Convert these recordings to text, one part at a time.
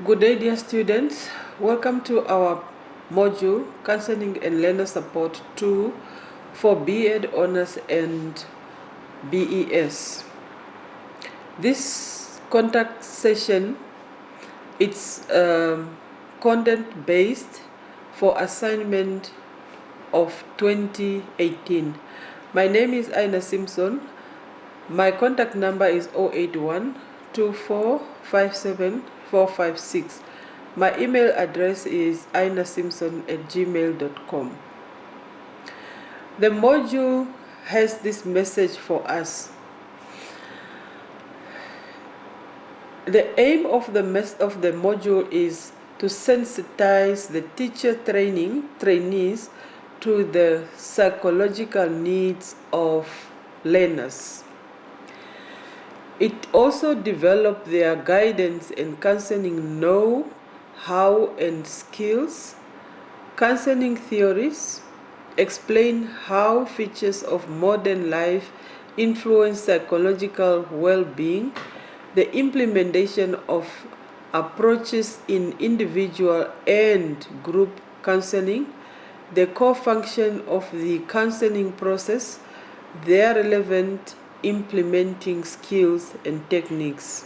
Good day, dear students. Welcome to our module Counseling and Learner Support 2 for B.Ed Honors and BES. This contact session, it's content based for assignment of 2018. My name is Aina Simpson. My contact number is 081 2457 456. My email address is ainasimpson@gmail.com. The module has this message for us. The aim of the module is to sensitize the trainees to the psychological needs of learners. It also developed their guidance and counseling know-how and skills, counseling theories, explain how features of modern life influence psychological well-being, the implementation of approaches in individual and group counseling, the core function of the counseling process, their relevant implementing skills and techniques.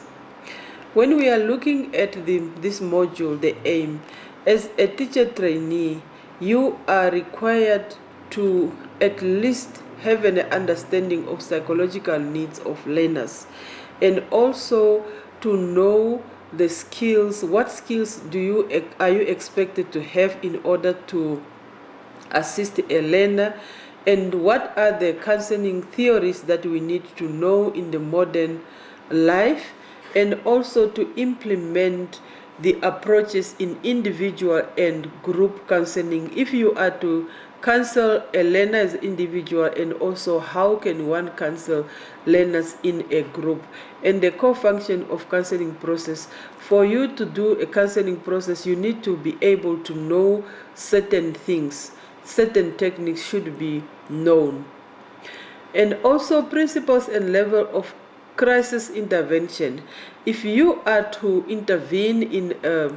When we are looking at this module, the aim, as a teacher trainee, you are required to at least have an understanding of psychological needs of learners, and also to know the skills. What skills are you expected to have in order to assist a learner, and what are the counseling theories that we need to know in the modern life, and also to implement the approaches in individual and group counseling if you are to counsel a learner as individual, and also how can one counsel learners in a group, and the core function of counseling process. For you to do a counseling process, you need to be able to know certain things. Certain techniques should be known. And also principles and level of crisis intervention. If you are to intervene in a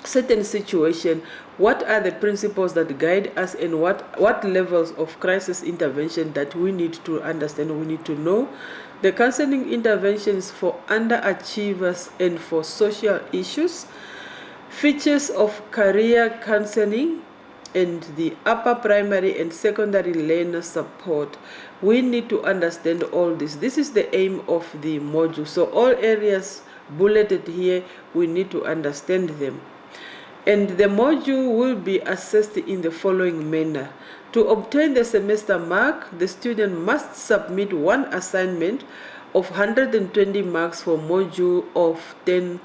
certain situation, what are the principles that guide us, and what levels of crisis intervention that we need to understand, we need to know. The counseling interventions for underachievers and for social issues, features of career counseling, and the upper primary and secondary learner support. We need to understand all this. This is the aim of the module. So all areas bulleted here, we need to understand them. And the module will be assessed in the following manner. To obtain the semester mark, the student must submit one assignment of 120 marks for module of 10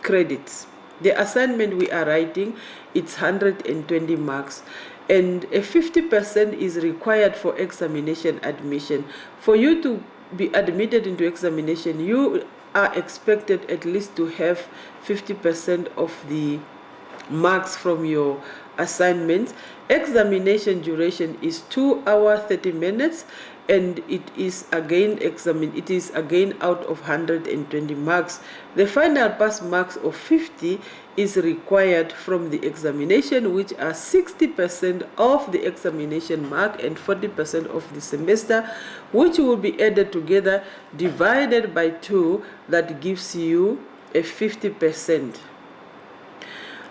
credits. The assignment we are writing, it's 120 marks, and a 50% is required for examination admission. For you to be admitted into examination, you are expected at least to have 50% of the marks from your assignments. Examination duration is 2 hours 30 minutes, and it is again out of 120 marks. The final pass marks of 50 is required from the examination, which are 60% of the examination mark and 40% of the semester, which will be added together, divided by 2, that gives you a 50%.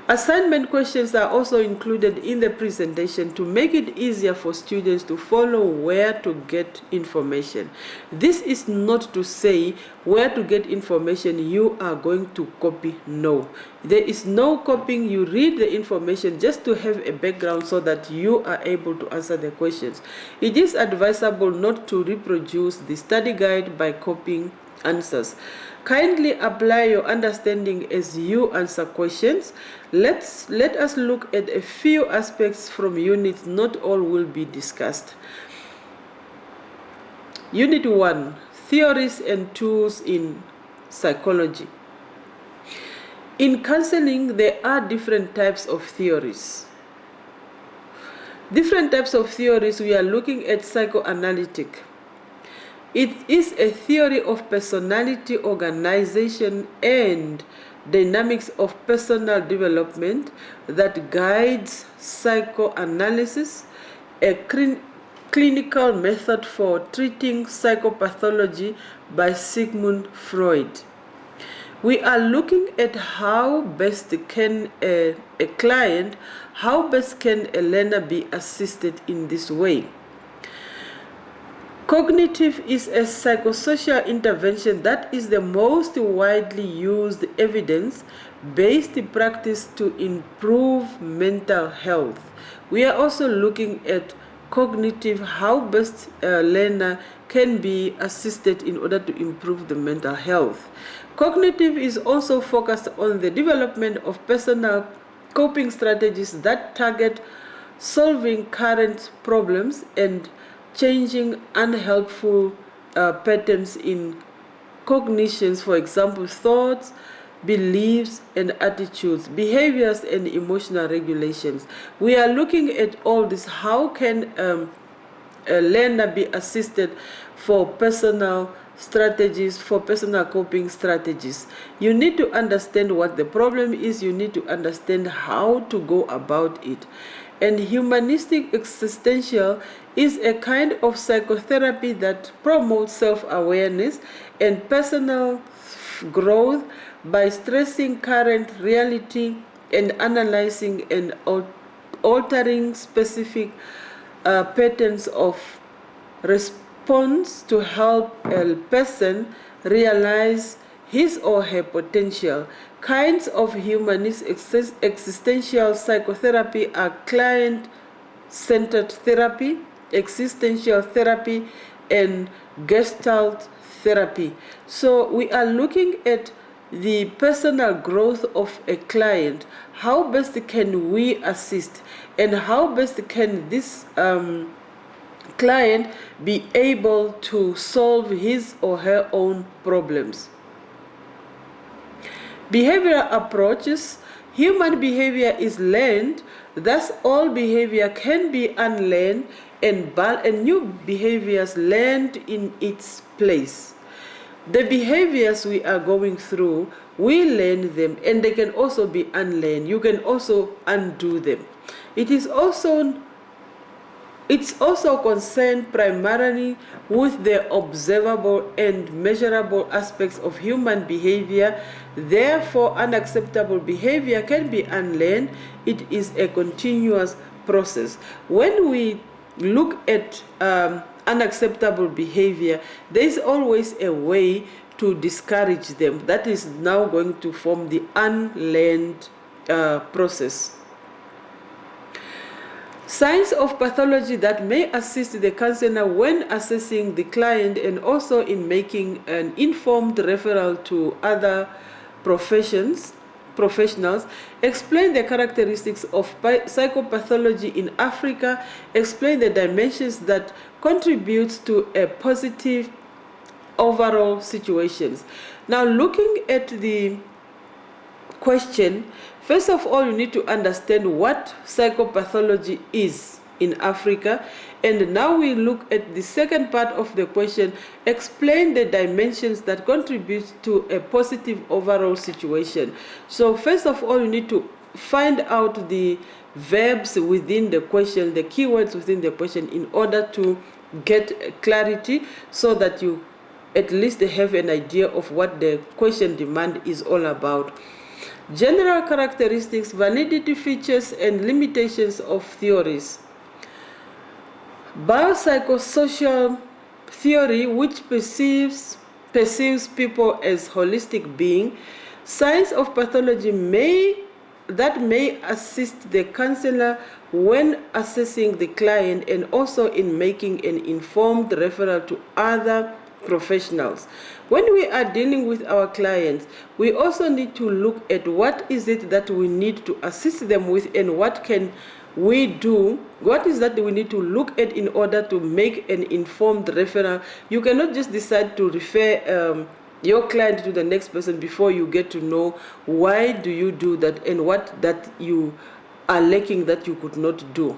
Assignment questions are also included in the presentation to make it easier for students to follow where to get information. This is not to say where to get information you are going to copy. No, there is no copying. You read the information just to have a background so that you are able to answer the questions. It is advisable not to reproduce the study guide by copying answers. Kindly apply your understanding as you answer questions. Let us look at a few aspects from units. Not all will be discussed. Unit 1, Theories and Tools in Psychology. In counseling, there are different types of theories. Different types of theories. We are looking at psychoanalytic. It is a theory of personality, organization, and dynamics of personal development that guides psychoanalysis, a clinical method for treating psychopathology by Sigmund Freud. We are looking at how best can a client, how best can a learner be assisted in this way. Cognitive is a psychosocial intervention that is the most widely used evidence-based practice to improve mental health. We are also looking at cognitive, how best a learner can be assisted in order to improve the mental health. Cognitive is also focused on the development of personal coping strategies that target solving current problems and changing unhelpful patterns in cognitions, for example, thoughts, beliefs, and attitudes, behaviors, and emotional regulations. We are looking at all this. How can a learner be assisted for personal strategies, for personal coping strategies? You need to understand what the problem is. You need to understand how to go about it. And humanistic existential is a kind of psychotherapy that promotes self-awareness and personal growth by stressing current reality and analyzing and altering specific patterns of response to help a person realize his or her potential. Kinds of humanist existential psychotherapy are client-centered therapy, existential therapy, and gestalt therapy. So we are looking at the personal growth of a client. How best can we assist, and how best can this client be able to solve his or her own problems? Behavioral approaches. Human behavior is learned, thus all behavior can be unlearned and new behaviors learned in its place. The behaviors we are going through, we learn them, and they can also be unlearned. You can also undo them. It's also concerned primarily with the observable and measurable aspects of human behavior. Therefore, unacceptable behavior can be unlearned. It is a continuous process. When we look at unacceptable behavior, there is always a way to discourage them. That is now going to form the unlearned process. Signs of pathology that may assist the counselor when assessing the client and also in making an informed referral to other professionals. Explain the characteristics of psychopathology in Africa. Explain the dimensions that contribute to a positive overall situations. Now, looking at the question, first of all, you need to understand what psychopathology is in Africa. And now we look at the second part of the question, explain the dimensions that contribute to a positive overall situation. So first of all, you need to find out the verbs within the question, the keywords within the question, in order to get clarity so that you at least have an idea of what the question demand is all about. General characteristics, validity, features, and limitations of theories. Biopsychosocial theory, which perceives people as holistic beings. Signs of pathology that may assist the counselor when assessing the client and also in making an informed referral to other professionals. When we are dealing with our clients, we also need to look at what is it that we need to assist them with and what can we do, what is that we need to look at in order to make an informed referral. You cannot just decide to refer your client to the next person before you get to know why do you do that and what that you are lacking that you could not do.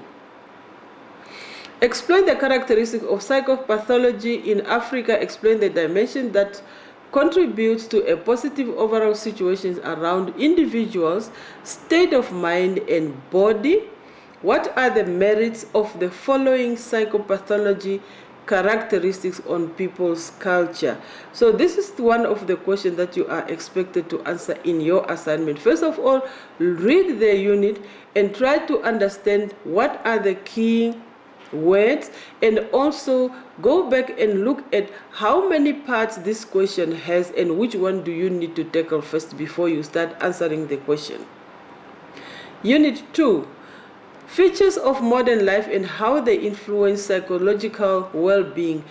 Explain the characteristics of psychopathology in Africa. Explain the dimension that contributes to a positive overall situation around individuals' state of mind and body? What are the merits of the following psychopathology characteristics on people's culture? So this is one of the questions that you are expected to answer in your assignment. First of all, read the unit and try to understand what are the key words, and also go back and look at how many parts this question has and which one do you need to tackle first before you start answering the question. Unit 2. Features of modern life and how they influence psychological well-being.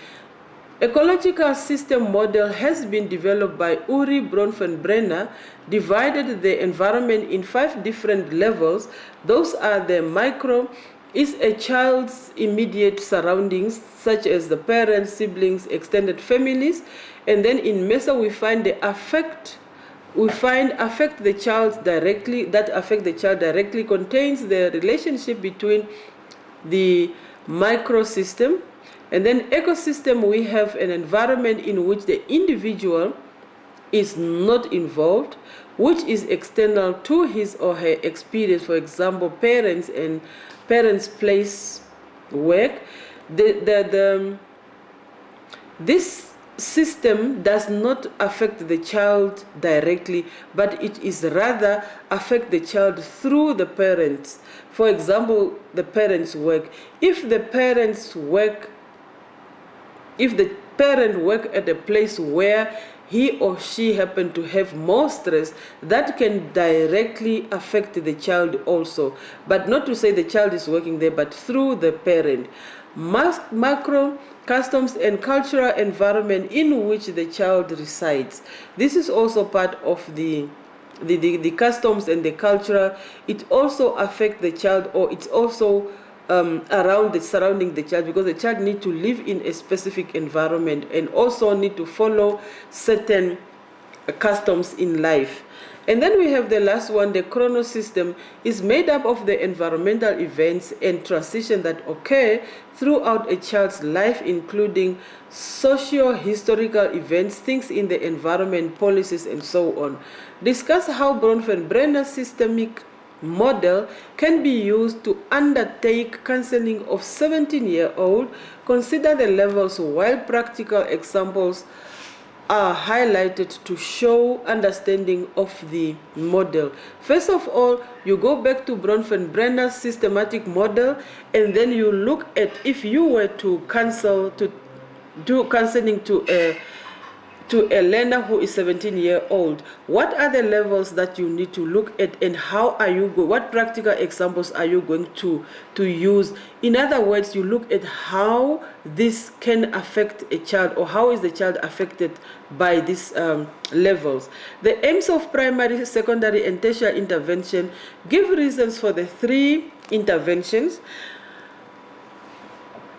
Ecological system model has been developed by Uri Bronfenbrenner, divided the environment in 5 different levels. Those are the micro, is a child's immediate surroundings, such as the parents, siblings, extended families. And then in meso we find the affect the child directly, that affect the child directly, contains the relationship between the microsystem. And then ecosystem, we have an environment in which the individual is not involved, which is external to his or her experience. For example, parents and parents' place work. This system does not affect the child directly, but it is rather affect the child through the parents. For example, the parents' work. If the parent work at a place where he or she happen to have more stress, that can directly affect the child also. But not to say the child is working there, but through the parent. Macro, customs and cultural environment in which the child resides. This is also part of the customs and the culture. It also affects the child, or it's also around the surrounding the child, because the child need to live in a specific environment and also need to follow certain customs in life. And then we have the last one. The chrono system is made up of the environmental events and transition that occur throughout a child's life, including socio-historical events, things in the environment, policies, and so on. Discuss how Bronfenbrenner's systemic model can be used to undertake counseling of 17-year-old. Consider the levels, while practical examples are highlighted to show understanding of the model. First of all, you go back to Bronfenbrenner's systematic model, and then you look at, if you were to do counseling to a learner who is 17-year-old, what are the levels that you need to look at, and how are you what practical examples are you going to use? In other words, you look at how this can affect a child, or how is the child affected by these levels. The aims of primary, secondary, and tertiary intervention. Give reasons for the 3 interventions.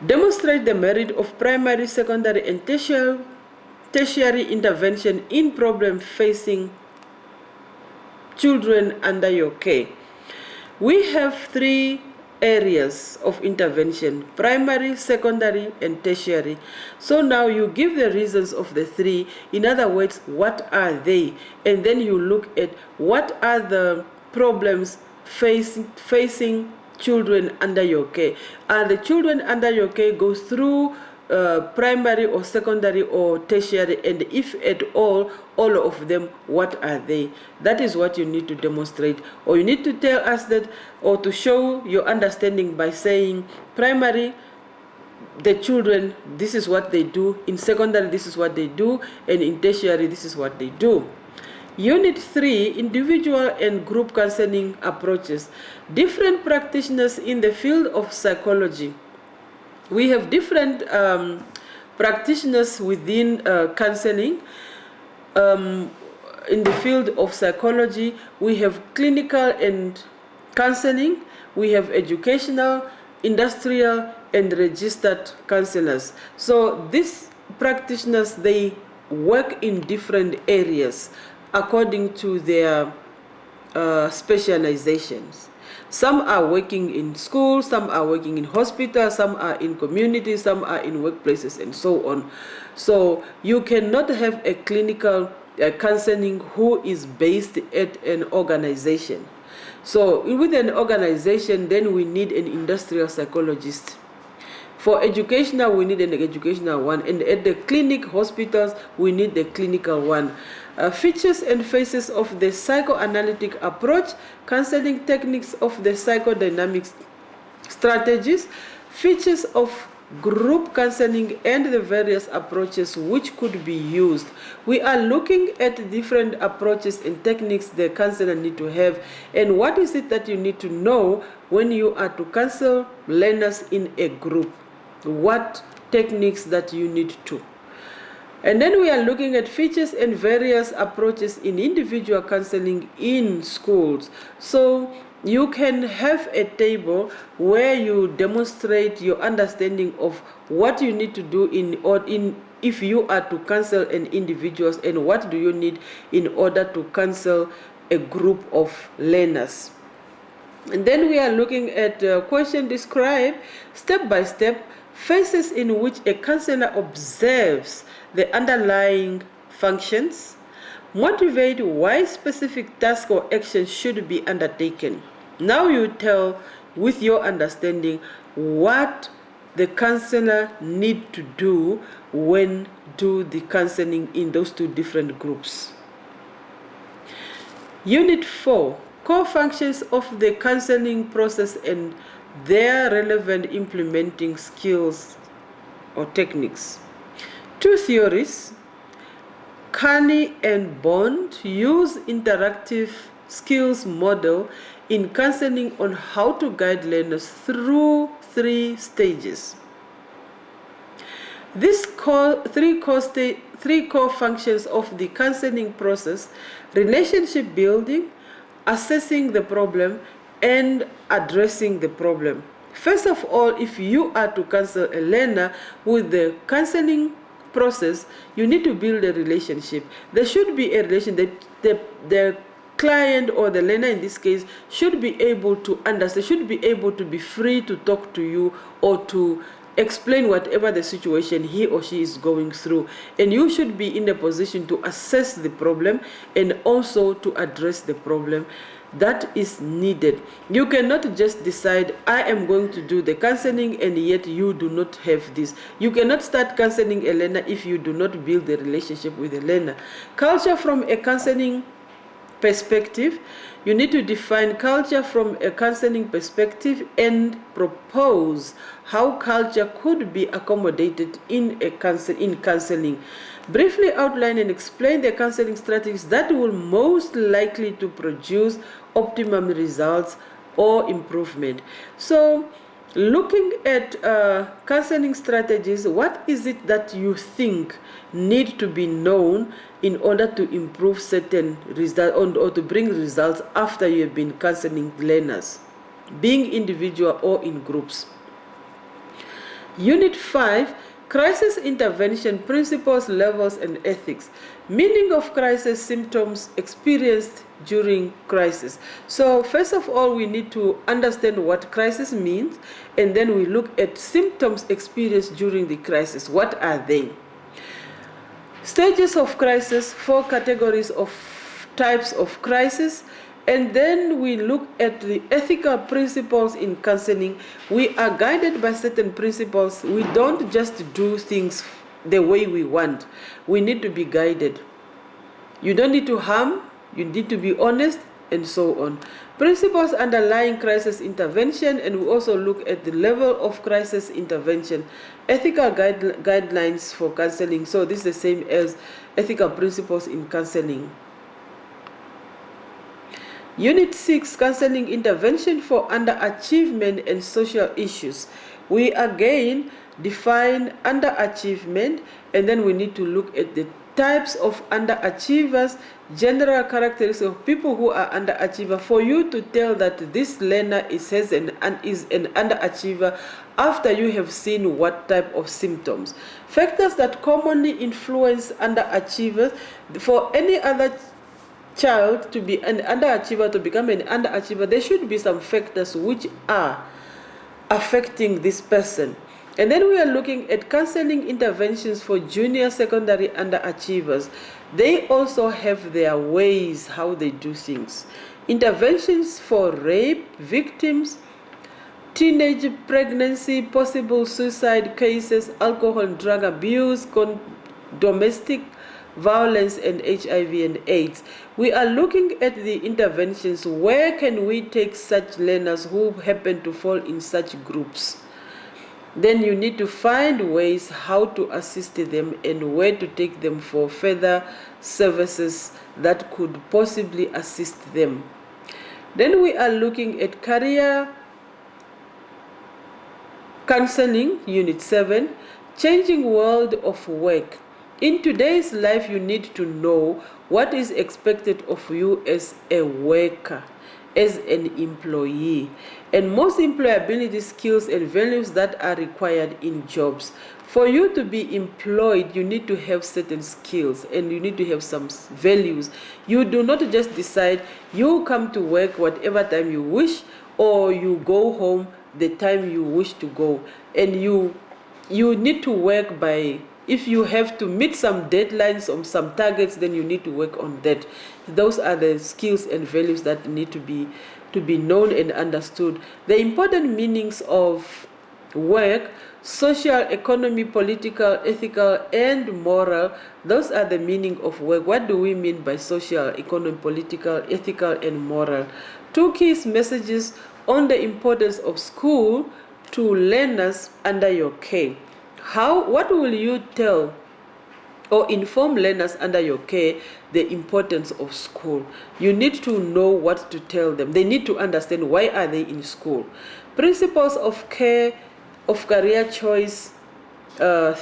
Demonstrate the merit of primary, secondary, and tertiary intervention in problem facing children under your care. We have 3 areas of intervention: primary, secondary, and tertiary. So now you give the reasons of the 3. In other words, what are they? And then you look at what are the problems facing children under your care. Are the children under your care go through primary or secondary or tertiary, and if at all of them, what are they? That is what you need to demonstrate, or you need to tell us that, or to show your understanding by saying primary, the children, this is what they do; in secondary, this is what they do; and in tertiary, this is what they do. Unit 3, individual and group counseling approaches. Different practitioners in the field of psychology. We have different practitioners within counseling. In the field of psychology, we have clinical and counseling, we have educational, industrial, and registered counselors. So these practitioners, they work in different areas according to their specializations. Some are working in schools, some are working in hospitals, some are in communities, some are in workplaces, and so on. So you cannot have a clinical counseling who is based at an organization. So with an organization, then we need an industrial psychologist. For educational, we need an educational one, and at the clinic, hospitals, we need the clinical one. Features and phases of the psychoanalytic approach, counseling techniques of the psychodynamic strategies, features of group counseling, and the various approaches which could be used. We are looking at different approaches and techniques the counselor need to have, and what is it that you need to know when you are to counsel learners in a group. What techniques that you need to. And then we are looking at features and various approaches in individual counseling in schools. So you can have a table where you demonstrate your understanding of what you need to do if you are to counsel an individual, and what do you need in order to counsel a group of learners. And then we are looking at question describe step by step phases in which a counselor observes the underlying functions, motivate why specific task or action should be undertaken. Now you tell with your understanding what the counselor need to do when do the counseling in those two different groups. Unit 4, core functions of the counseling process and their relevant implementing skills or techniques. Two theories, Carney and Bond, use interactive skills model in counseling on how to guide learners through 3 stages. These three core functions of the counseling process: relationship building, assessing the problem, and addressing the problem. First of all, if you are to counsel a learner with the counseling process, you need to build a relationship. There should be a relation that the client or the learner in this case should be able to understand, should be able to be free to talk to you or to explain whatever the situation he or she is going through, and you should be in a position to assess the problem and also to address the problem that is needed. You cannot just decide I am going to do the counseling and yet you do not have this. You cannot start counseling a learner if you do not build the relationship with the learner. Culture from a counseling perspective, you need to define culture from a counseling perspective and propose how culture could be accommodated in counseling. Briefly outline and explain the counseling strategies that will most likely to produce optimum results or improvement. So looking at counseling strategies, what is it that you think need to be known in order to improve certain results or to bring results after you have been counseling learners, being individual or in groups? Unit 5, crisis intervention principles, levels, and ethics. Meaning of crisis, symptoms experienced during crisis. So first of all, we need to understand what crisis means, and then we look at symptoms experienced during the crisis. What are they? Stages of crisis, 4 categories of types of crisis, and then we look at the ethical principles in counseling. We are guided by certain principles. We don't just do things the way we want. We need to be guided. You don't need to harm, you need to be honest, and so on. Principles underlying crisis intervention, and we also look at the level of crisis intervention. Ethical guidelines for counseling. So this is the same as ethical principles in counseling. Unit 6, counseling intervention for underachievement and social issues. We again define underachievement, and then we need to look at the types of underachievers, general characteristics of people who are underachiever, for you to tell that this learner is an underachiever after you have seen what type of symptoms. Factors that commonly influence underachievers. For any other child to be an underachiever to become an underachiever, there should be some factors which are affecting this person. And then we are looking at counseling interventions for junior secondary underachievers. They also have their ways how they do things. Interventions for rape victims, teenage pregnancy, possible suicide cases, alcohol and drug abuse, domestic violence, and HIV and AIDS. We are looking at the interventions. Where can we take such learners who happen to fall in such groups? Then you need to find ways how to assist them and where to take them for further services that could possibly assist them. Then we are looking at career counseling, Unit 7, changing world of work. In today's life, you need to know what is expected of you as a worker, as an employee, and most employability skills and values that are required in jobs. For you to be employed, you need to have certain skills and you need to have some values. You do not just decide you come to work whatever time you wish, or you go home the time you wish to go. And you need to work by, if you have to meet some deadlines or some targets, then you need to work on that. Those are the skills and values that need to be known and understood. The important meanings of work: social, economy, political, ethical, and moral. Those are the meaning of work. What do we mean by social, economic, political, ethical, and moral? Two key messages on the importance of school to learners under your care. What will you tell or inform learners under your care the importance of school? You need to know what to tell them. They need to understand why are they in school. Principles of care, of career choice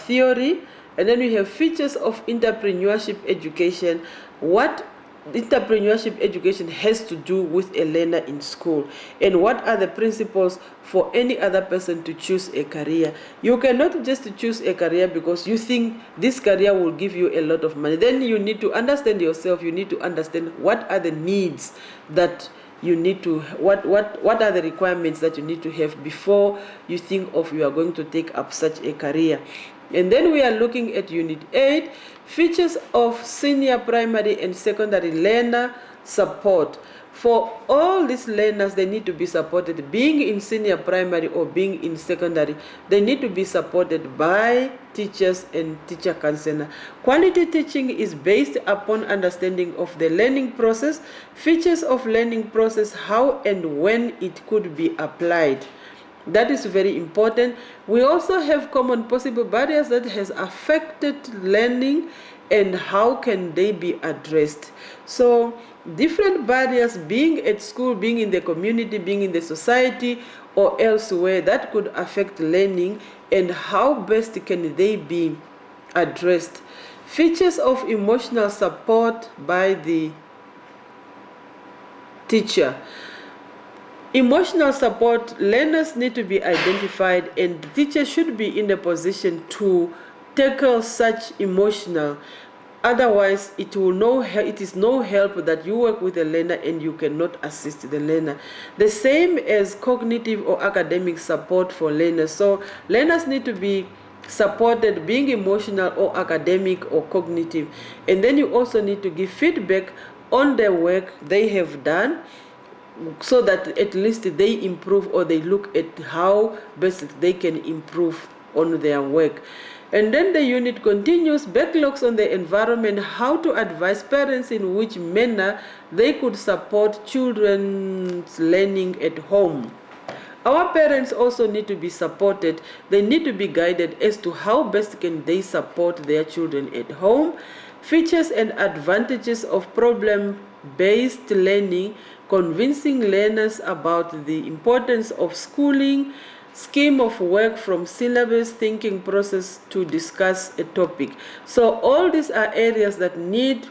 theory, and then we have features of entrepreneurship education. What entrepreneurship education has to do with a learner in school, and what are the principles for any other person to choose a career. You cannot just choose a career because you think this career will give you a lot of money. Then you need to understand yourself. You need to understand what are the needs that you need to, what are the requirements that you need to have before you think of you are going to take up such a career. And then we are looking at Unit 8, features of senior primary and secondary learner support. For all these learners, they need to be supported. Being in senior primary or being in secondary, they need to be supported by teachers and teacher counselor. Quality teaching is based upon understanding of the learning process, features of learning process, how and when it could be applied. That is very important. We also have common possible barriers that has affected learning and how can they be addressed. So different barriers, being at school, being in the community, being in the society or elsewhere, that could affect learning, and how best can they be addressed. Features of emotional support by the teacher. Emotional support, learners need to be identified, and the teacher should be in a position to tackle such emotional. Otherwise, it is no help that you work with a learner and you cannot assist the learner. The same as cognitive or academic support for learners. So learners need to be supported, being emotional or academic or cognitive. And then you also need to give feedback on the work they have done, so that at least they improve, or they look at how best they can improve on their work. And then the unit continues, backlogs on the environment, how to advise parents in which manner they could support children's learning at home. Our parents also need to be supported. They need to be guided as to how best can they support their children at home. Features and advantages of problem-based learning, convincing learners about the importance of schooling, scheme of work from syllabus, thinking process to discuss a topic. So all these are areas that need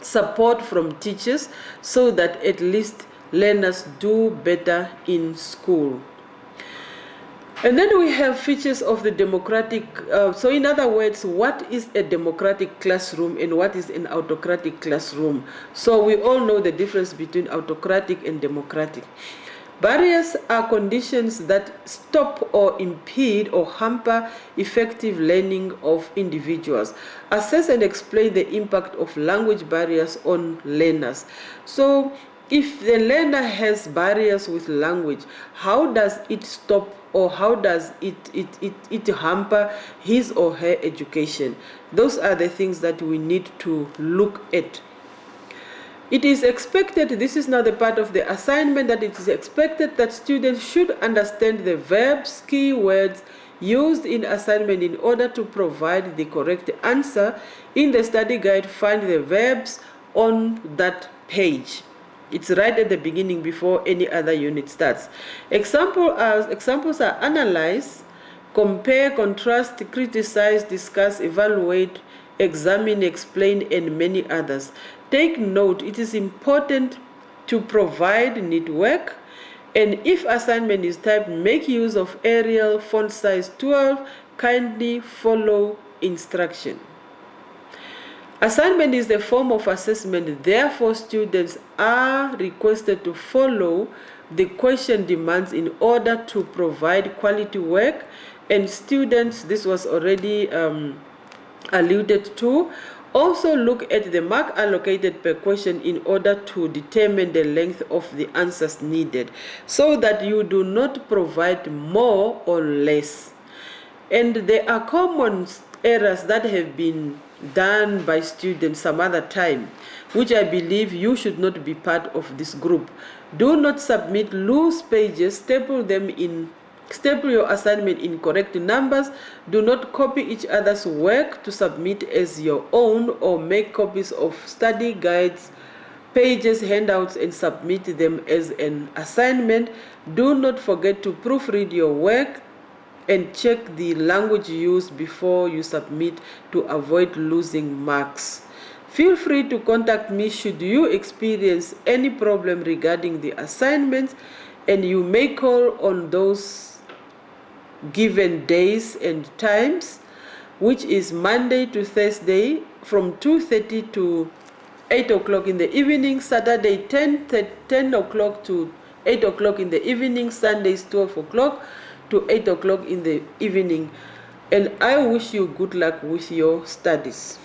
support from teachers, so that at least learners do better in school. And then we have features of the democratic, so in other words, what is a democratic classroom and what is an autocratic classroom? So we all know the difference between autocratic and democratic. Barriers are conditions that stop or impede or hamper effective learning of individuals. Assess and explain the impact of language barriers on learners. So if the learner has barriers with language, how does it stop or how does it hamper his or her education? Those are the things that we need to look at. It is expected, this is now the part of the assignment, that it is expected that students should understand the verbs, keywords used in assignment in order to provide the correct answer. In the study guide, find the verbs on that page. It's right at the beginning before any other unit starts. Examples are analyze, compare, contrast, criticize, discuss, evaluate, examine, explain, and many others. Take note, it is important to provide neat work, and if assignment is typed, make use of Arial font size 12. Kindly follow instruction. Assignment is a form of assessment, therefore students are requested to follow the question demands in order to provide quality work. And students, this was already alluded to, also look at the mark allocated per question in order to determine the length of the answers needed, so that you do not provide more or less. And there are common errors that have been done by students some other time, which I believe you should not be part of this group. Do not submit loose pages, staple your assignment in correct numbers. Do not copy each other's work to submit as your own, or make copies of study guides, pages, handouts, and submit them as an assignment. Do not forget to proofread your work and check the language used before you submit to avoid losing marks. Feel free to contact me should you experience any problem regarding the assignments, and you may call on those given days and times, which is Monday to Thursday from 2:30 to 8 o'clock in the evening, Saturday 10 o'clock to 8 o'clock in the evening, Sundays 12 o'clock to 8 o'clock in the evening. And I wish you good luck with your studies.